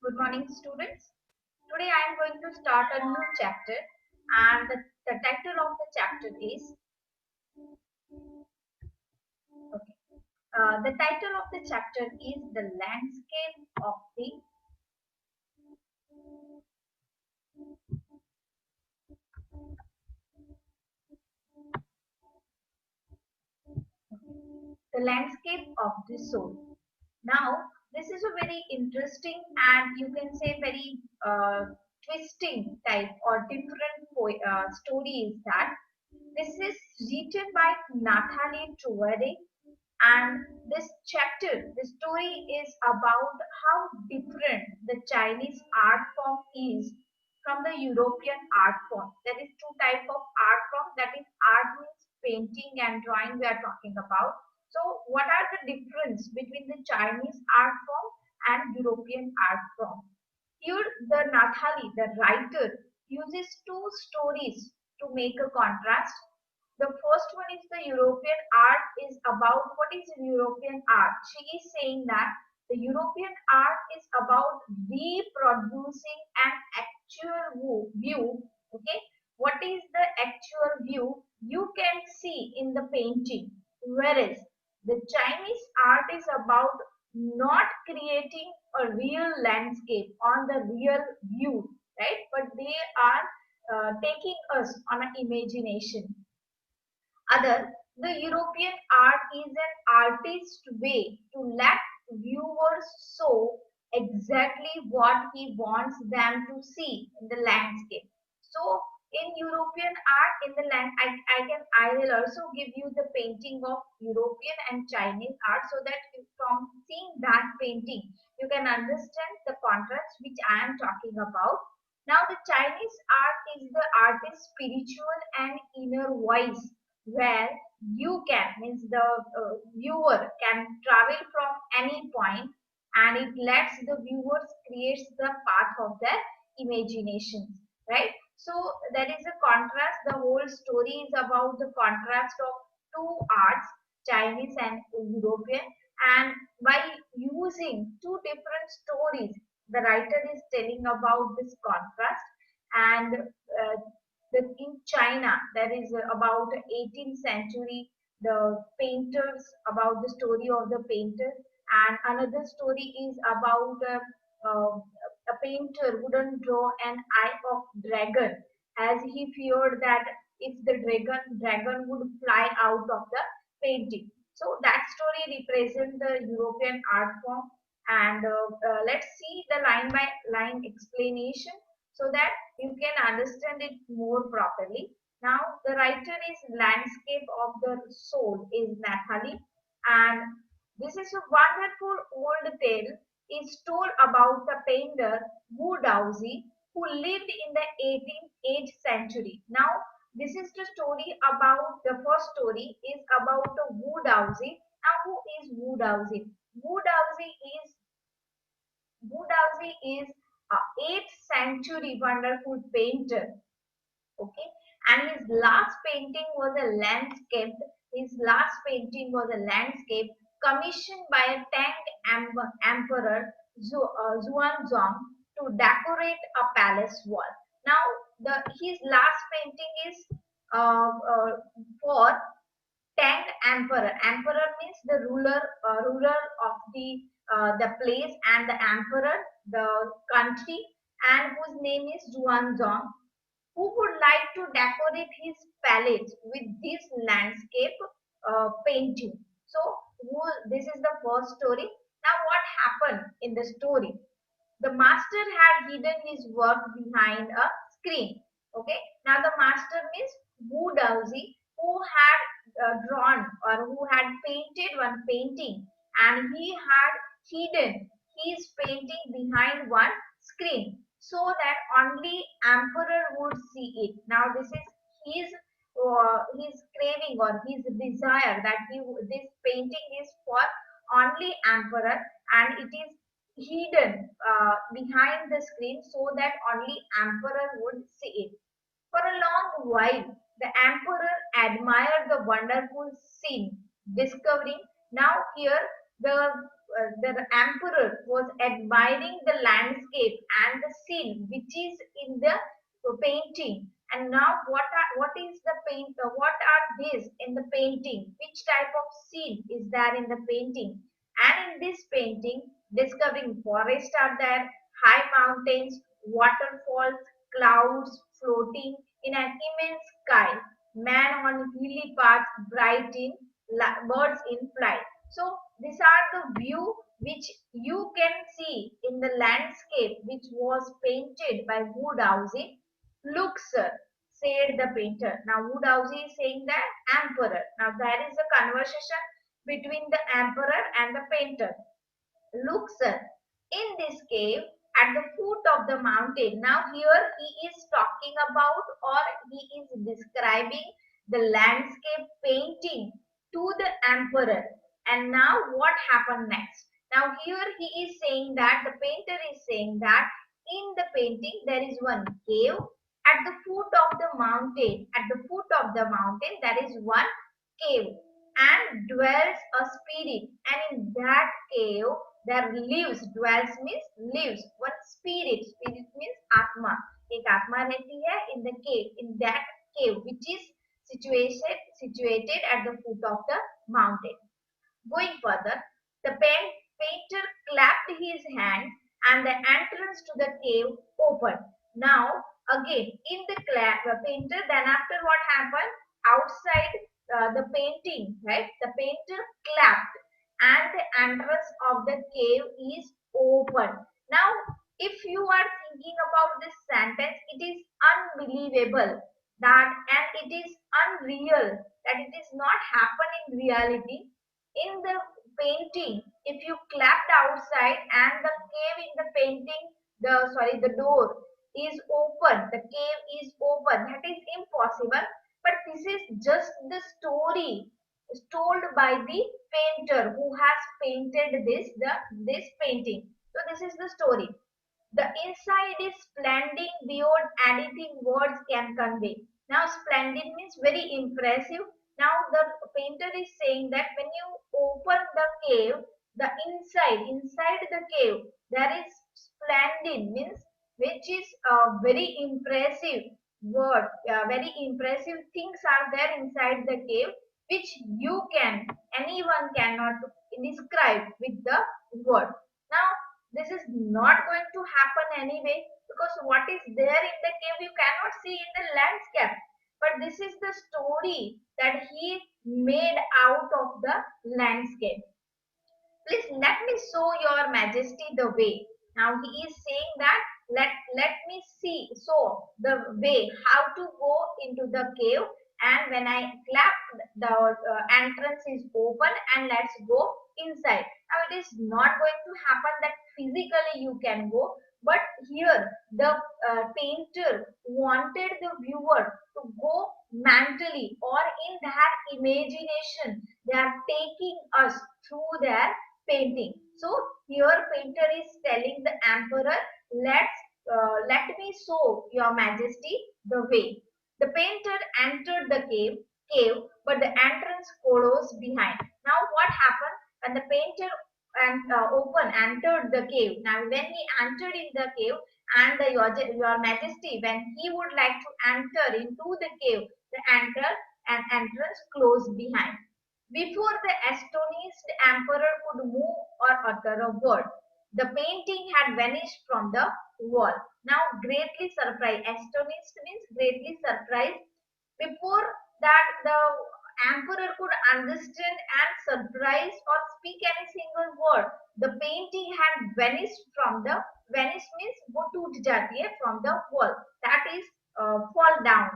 Good morning, students. Today I am going to start a new chapter, and the title of the chapter is okay. The title of the chapter is the landscape of the landscape of the soul. Now, this is a very interesting and you can say very twisting type or different story is that this is written by Nathalie Truvade, and this chapter, the story is about how different the Chinese art form is from the European art form. There is two type of art form, that is art means painting and drawing we are talking about. So what are the difference between the Chinese art form and European art form? Here the Nathali, the writer, uses two stories to make a contrast. The first one is the European art is about what is European art. She is saying that the European art is about reproducing an actual view. Okay, what is the actual view you can see in the painting, whereas the Chinese art is about not creating a real landscape on the real view, right? But they are taking us on an imagination. Other, the European art is an artist's way to let viewers show exactly what he wants them to see in the landscape. So, in European art, in the land, I will also give you the painting of European and Chinese art so that from seeing that painting, you can understand the contrast which I am talking about. Now, the Chinese art is the artist's spiritual and inner voice where you can means the viewer can travel from any point, and it lets the viewers create the path of their imagination, right? So there is a contrast. The whole story is about the contrast of two arts, Chinese and European, and by using two different stories the writer is telling about this contrast. And in China, there is about 18th century, the painters, about the story of the painter, and another story is about a painter wouldn't draw an eye of dragon as he feared that if the dragon would fly out of the painting. So that story represents the European art form, and let's see the line by line explanation so that you can understand it more properly. Now, the writer is Landscape of the Soul is Nathalie, and this is a wonderful old tale is told about the painter Wu Daozi who lived in the 18th century. Now, this is the story about the first story is about the Wu Daozi. Now, who is Wu Daozi? Wu Daozi is is a 8th century wonderful painter. Okay, and his last painting was a landscape. His last painting was a landscape commissioned by a Tang emperor Xuanzong to decorate a palace wall. Now, the his last painting is for Tang emperor. Emperor means the ruler of the place, and the emperor, the country, and whose name is Zhuangzong, who would like to decorate his palace with this landscape painting. So, this is the first story. Now, what happened in the story? The master had hidden his work behind a screen. Okay. Now, the master means Wu Daozi, who had drawn or who had painted one painting, and he had hidden his painting behind one screen so that only emperor would see it. Now, this is his craving or his desire that this painting is for only emperor, and it is hidden behind the screen so that only emperor would see it. For a long while, the emperor admired the wonderful scene, discovering now here the the emperor was admiring the landscape and the scene which is in the painting. And now what is the what are these in the painting, which type of scene is there in the painting? And in this painting, discovering forests are there, high mountains, waterfalls, clouds floating in an immense sky, man on hilly path, bright in birds in flight. So these are the view which you can see in the landscape which was painted by Woodhouse. Look, sir, said the painter. Now Woodhouse is saying the emperor. Now there is a conversation between the emperor and the painter. Look, sir, in this cave at the foot of the mountain. Now here he is talking about, or he is describing the landscape painting to the emperor. And now what happened next? Now here he is saying that the painter is saying that in the painting there is one cave at the foot of the mountain. At the foot of the mountain there is one cave and dwells a spirit, and in that cave there lives, dwells means lives, one spirit. Spirit means atma. एक आत्मा रहती है in the cave, in that cave which is situated at the foot of the mountain. Going further, the painter clapped his hand and the entrance to the cave opened. Now, again, in the painter, then after what happened? Outside the painting, right? The painter clapped and the entrance of the cave is open. Now, if you are thinking about this sentence, it is unbelievable that, and it is unreal that it is not happen in reality. In the painting, if you clapped outside and the cave in the painting, the door is open, the cave is open, that is impossible. But this is just the story told by the painter who has painted this painting. So this is the story. The inside is splendid beyond anything words can convey. Now, splendid means very impressive. Now, the painter is saying that when you open the cave, the inside the cave, there is splendid means which is a very impressive word. Very impressive things are there inside the cave, which anyone cannot describe with the word. Now, this is not going to happen anyway, because what is there in the cave you cannot see in the landscape. But this is the story that he made out of the landscape. Please let me show your majesty the way. Now he is saying that let me see so the way how to go into the cave, and when I clap the entrance is open and let's go inside. Now it is not going to happen that physically you can go, but here the painter wanted the viewer to go mentally, or in their imagination they are taking us through their painting. So here painter is telling the emperor, let me show your majesty the way. The painter entered the cave, but the entrance closed behind. Now what happened when the painter entered the cave? Now when he entered in the cave, and your majesty, when he would like to enter into the cave, the entrance closed behind. Before the astonished emperor could move or utter a word, the painting had vanished from the wall. Now, greatly surprised, astonished means greatly surprised. Before that, the emperor could understand and surprise or speak any single word. The painting had vanished from the, vanished means वो टूट जाती है from the wall. That is fall down.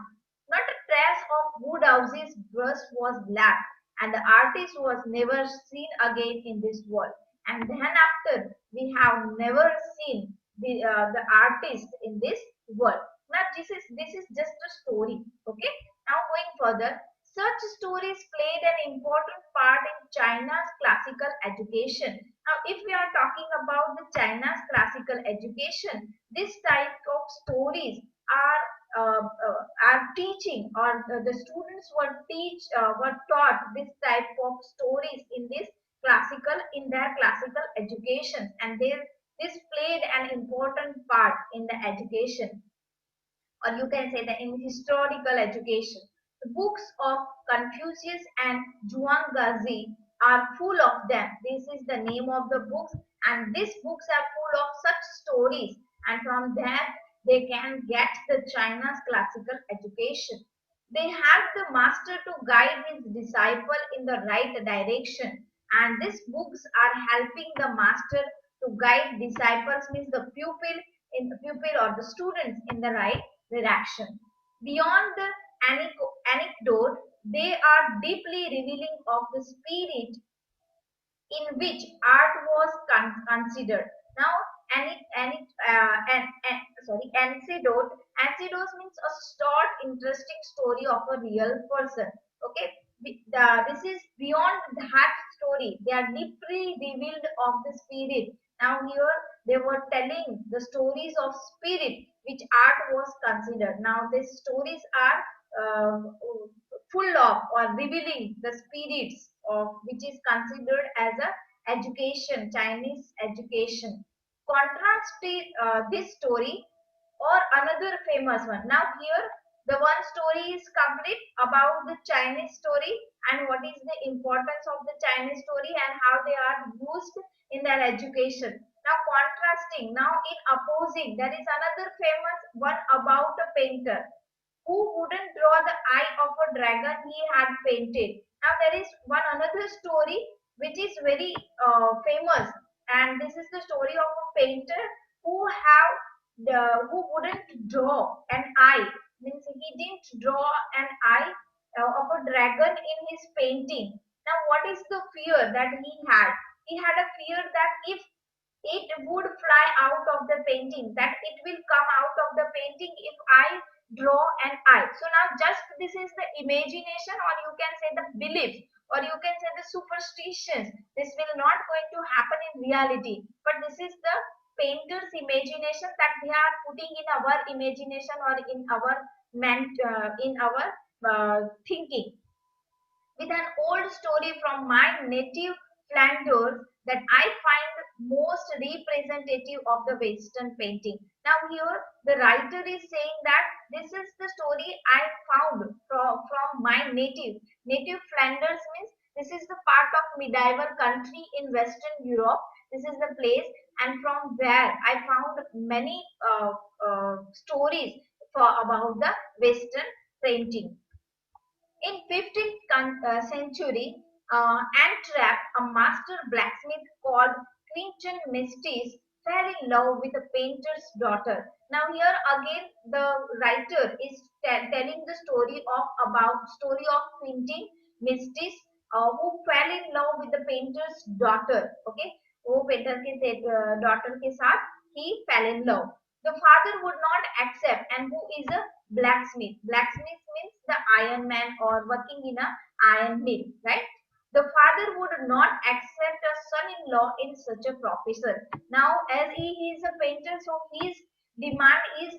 Not a trace of Woodhouse's brush was left, and the artist was never seen again in this world. And then after, we have never seen the artist in this world. Now this is just a story. Okay. Now going further, such stories played an important part in China's classical education. Now, if we are talking about the China's classical education, this type of stories are teaching, or the students were taught this type of stories in this classical in their classical education, and this played an important part in the education, or you can say that in historical education. The books of Confucius and Zhuangzi are full of them. This is the name of the books, and these books are full of such stories, and from that they can get the China's classical education. They had the master to guide his disciple in the right direction, and these books are helping the master to guide disciples, means the pupil or the students in the right direction. Beyond the anecdote, they are deeply revealing of the spirit in which art was considered. Now, anecdote means a short, interesting story of a real person. Okay, this is beyond that story. They are deeply revealed of the spirit. Now, here they were telling the stories of spirit which art was considered. Now, these stories are full of or revealing the spirits of which is considered as a education, Chinese education. Contrast this story or another famous one. Now here the one story is complete about the Chinese story and what is the importance of the Chinese story and how they are used in their education. Now contrasting, now in opposing, there is another famous one about a painter who wouldn't draw the eye of a dragon he had painted. Now there is one another story which is very famous, and this is the story of a painter who wouldn't draw an eye, means he didn't draw an eye of a dragon in his painting. Now what is the fear that he had? He had a fear that if it would fly out of the painting, that it will come out of the painting if I draw an eye. So now just this is the imagination, or you can say the belief, or you can say the superstitions. This will not going to happen in reality, but this is the painter's imagination that they are putting in our imagination or in our thinking. With an old story from my native Flanders that I find most representative of the Western painting. Now here the writer is saying that this is the story I found from my native Flanders, means this is the part of medieval country in Western Europe. This is the place, and from where I found many stories for about the Western painting. In 15th century, Antwerp, a master blacksmith called Quinton Mestis fell in love with a painter's daughter. Now here again the writer is telling the story of about story of Quinton Mestis who fell in love with the painter's daughter. Okay, वो painter के daughter के साथ he fell in love. The father would not accept, and who is a blacksmith. Blacksmith means the iron man or working in a iron mill, right? The father would not accept a son-in-law in such a profession. Now, as he is a painter, so his demand is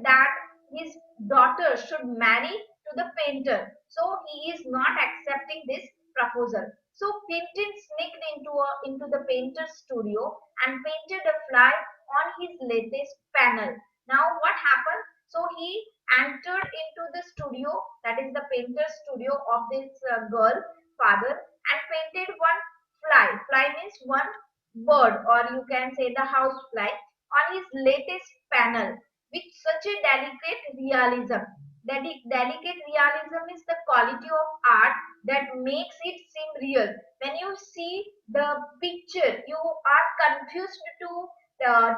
that his daughter should marry to the painter. So he is not accepting this proposal. So Quentin sneaked into the painter's studio and painted a fly on his latest panel. Now what happened? So he entered into the studio, that is the painter's studio of this girl father, and painted one fly. Fly means one bird, or you can say the house fly, on his latest panel with such a delicate realism. Delicate realism is the quality of art that makes it seem real. When you see the picture, you are confused to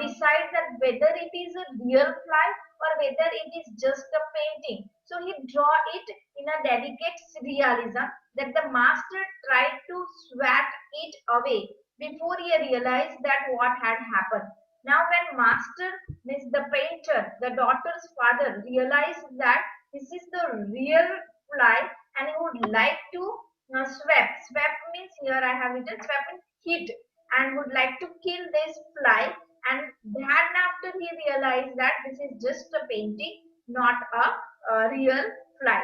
decide that whether it is a real fly or whether it is just a painting. So he draw it in a delicate realism that the master tried to swat it away before he realized that what had happened. Now when master, means the painter, the daughter's father, realized that this is the real fly and he would like to swap. Swap means, here I have written swap means hit, and would like to kill this fly, and then after he realized that this is just a painting, not a real fly.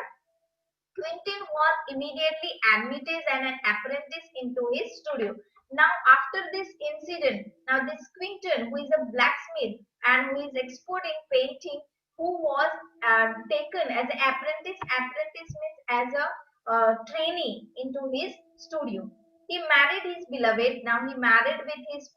Quentin was immediately admitted as an apprentice into his studio. Now, after this incident, now this Quentin, who is a blacksmith and who is expert in painting, who was taken as an apprentice means as a trainee into his studio. He married his beloved. Now he married with his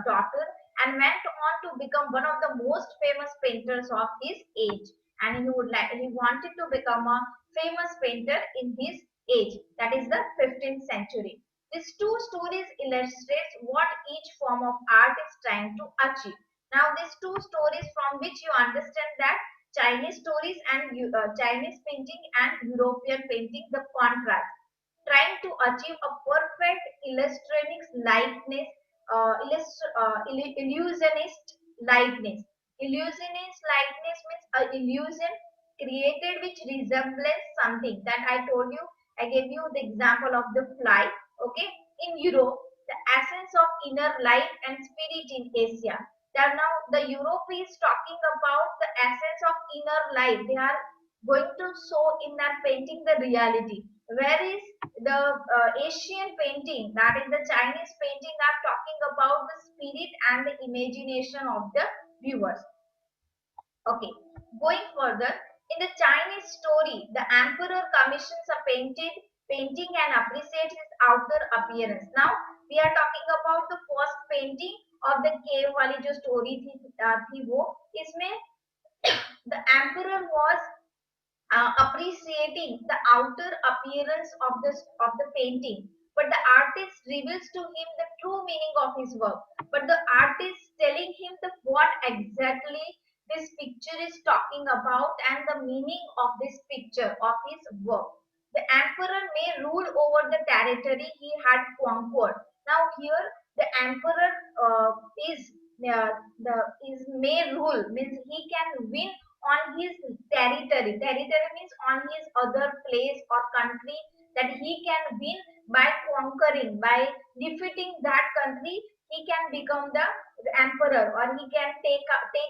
daughter and went on to become one of the most famous painters of his age. And he wanted to become a famous painter in his age, that is the 15th century. These two stories illustrate what each form of art is trying to achieve. Now, these two stories from which you understand that Chinese stories and Chinese painting and European painting, the contrast, trying to achieve a perfect illustronic likeness, illusionist likeness. Illusionist likeness means a illusion created which resembles something that I told you. I gave you the example of the fly. Okay, in Europe, the essence of inner life and spirit in Asia. That now the Europe is talking about the essence of inner life. They are going to show in that painting the reality. Whereas the Asian painting, that is the Chinese painting, are talking about the spirit and the imagination of the viewers. Okay, going further, in the Chinese story, the emperor commissions a painting and appreciates his outer appearance. Now, we are talking about the first painting of the cave wali jo story थी वो इसमें the emperor was appreciating the outer appearance of the painting, but the artist reveals to him the true meaning of his work. But the artist telling him the what exactly this picture is talking about and the meaning of this picture of his work. The emperor may rule over the territory he had conquered. Now here the emperor is the is may rule means he can win on his territory. Territory means on his other place or country that he can win by conquering, by defeating that country. He can become the emperor or he can take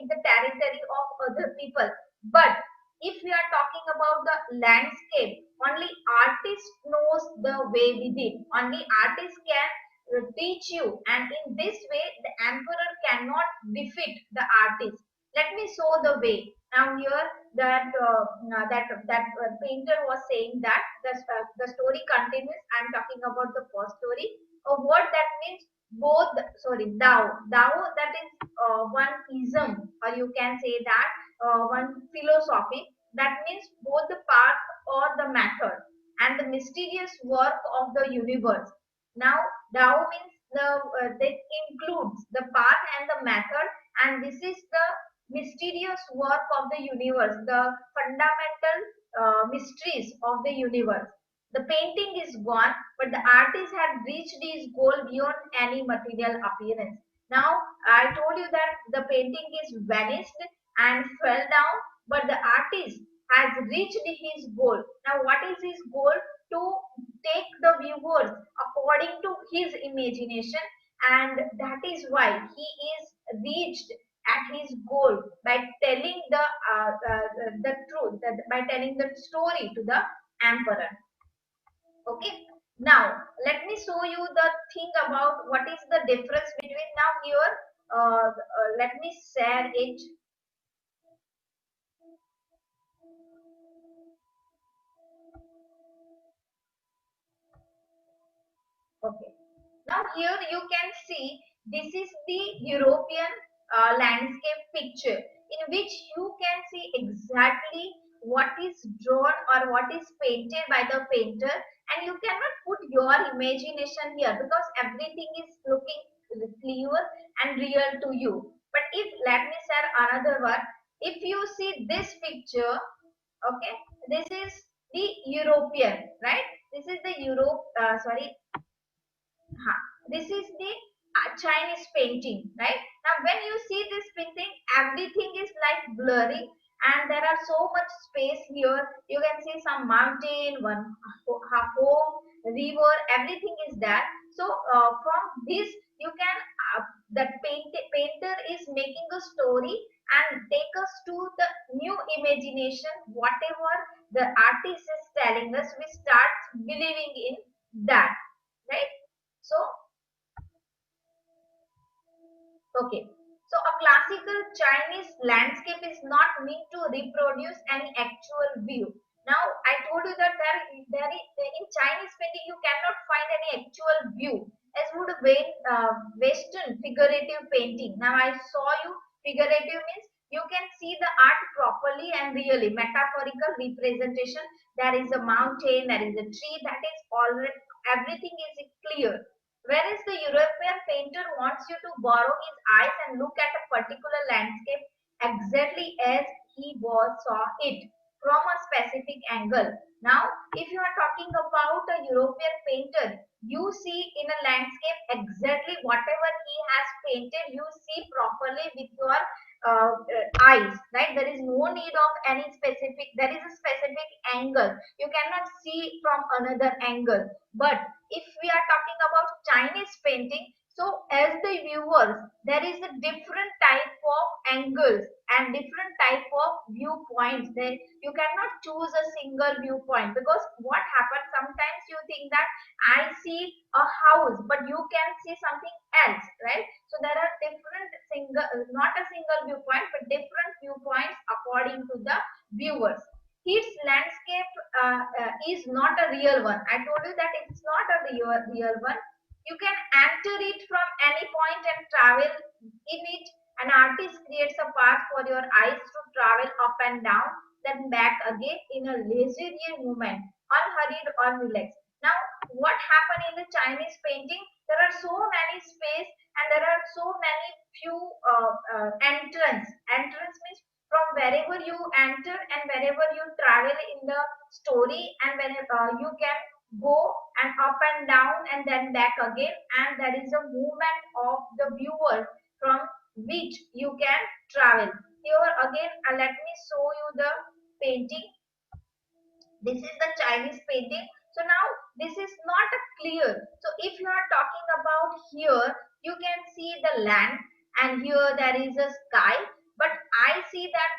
the territory of other people. But if we are talking about the landscape, only artist knows the way with it. Only artist can teach you, and in this way, the emperor cannot defeat the artist. Let me show the way. Now here that painter was saying that the story continues. I am talking about the first story. A word that means both. Sorry, Dao that is one ism, or you can say that one philosophy that means both the path or the method and the mysterious work of the universe. Now Dao means that includes the path and the method, and this is the mysterious work of the universe, the fundamental mysteries of the universe. The painting is gone, but the artist had reached his goal beyond any material appearance. Now, I told you that the painting is vanished and fell down, but the artist has reached his goal. Now, what is his goal? To take the viewers according to his imagination, and that is why he is reached at his goal by telling the truth, by telling the story to the emperor. Okay, now let me show you the thing about what is the difference between now here. Let me share it. Okay. Now here you can see this is the European landscape picture in which you can see exactly what is drawn or what is painted by the painter, and you cannot put your imagination here because everything is looking clear and real to you. But if let me share another one, if you see this picture, okay, this is the European, right? This is the Europe, sorry, this is the Chinese painting, right? Now, when you see this painting, everything is like blurry, and there are so much space here. You can see some mountain, one home, river, everything is there. So, from this, you can that painter is making a story and take us to the new imagination, whatever the artist is telling us, we start believing in that, right? So okay. So a classical Chinese landscape is not meant to reproduce any actual view. Now I told you that there is in Chinese painting you cannot find any actual view as would Western figurative painting. Now I saw you figurative means you can see the art properly and really metaphorical representation. There is a mountain, there is a tree, that is already everything is clear. Whereas the European painter wants you to borrow his eyes and look at a particular landscape exactly as he saw it from a specific angle. Now, if you are talking about a European painter, you see in a landscape exactly whatever he has painted, you see properly with your eyes, right? There is no need of any specific, there is a specific angle. You cannot see from another angle. But if we are talking about Chinese painting, so as the viewers, there is a different type of angles and different type of viewpoints. There you cannot choose a single viewpoint, because what happens sometimes you think that I see a house, but you can see something else, right? So there are different single, not a single viewpoint, but different viewpoints according to the viewers. His landscape is not a real one. I told you that it's not a real one. You can enter it from any point and travel in it. An artist creates a path for your eyes to travel up and down, then back again in a leisurely movement, unhurried or relaxed. Now, what happened in the Chinese painting? There are so many space and there are so many few entrance. Entrance means from wherever you enter and wherever you travel in the story, and when you can go and up and down and then back again, and there is a movement of the viewer from which you can travel. Here again, let me show you the painting. This is the Chinese painting. So now this is not a clear. So if you are talking about here, you can see the land and here there is a sky. But I see that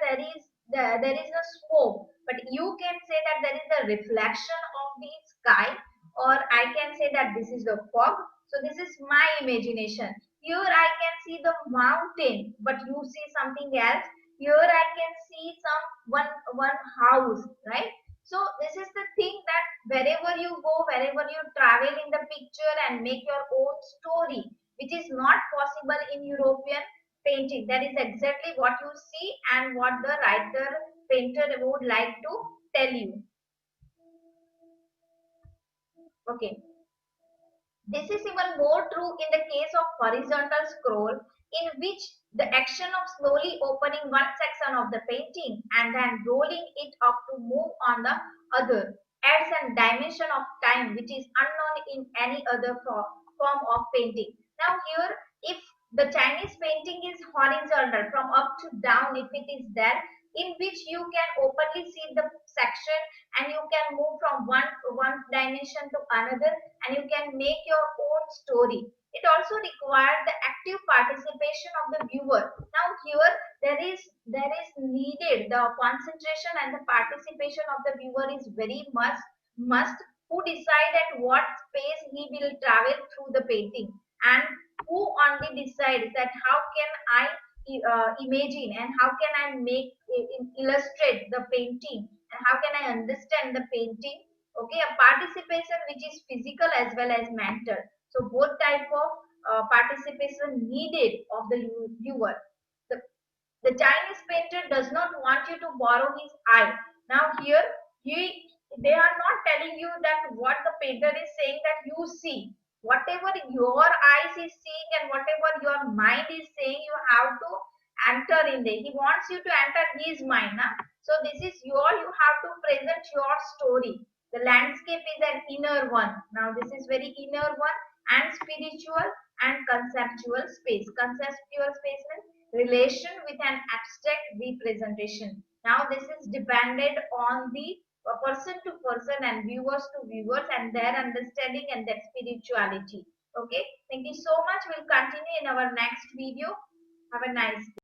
there is a smoke. But you can say that there is a reflection of the sky, or I can say that this is the fog. So this is my imagination. Here I can see the mountain, but you see something else. Here I can see one house, right? So this is the thing that wherever you go, wherever you travel in the picture and make your own story, which is not possible in European painting. That is exactly what you see and what the writer painter would like to tell you. Okay. This is even more true in the case of horizontal scroll, in which the action of slowly opening one section of the painting and then rolling it up to move on the other adds a dimension of time which is unknown in any other form of painting. Now here, if the Chinese painting is horizontal from up to down, if it is there, in which you can openly see the section and you can move from one dimension to another, and you can make your own story. It also requires the active participation of the viewer. Now here there is needed the concentration and the participation of the viewer is very must, who decide at what space he will travel through the painting, and who only decides that how can I imagine and how can I make illustrate the painting and how can I understand the painting. Okay, a participation which is physical as well as mental. So both type of participation needed of the viewer. The, the Chinese painter does not want you to borrow his eye. Now here they are not telling you that what the painter is saying that you see. Whatever your eyes is seeing and whatever your mind is saying, you have to enter in there. He wants you to enter his mind. Nah? So this is you have to present your story. The landscape is an inner one. Now this is very inner one and spiritual and conceptual space. Conceptual space means relation with an abstract representation. Now this is dependent on the person to person and viewers to viewers and their understanding and their spirituality. Okay, thank you so much. We'll continue in our next video. Have a nice day.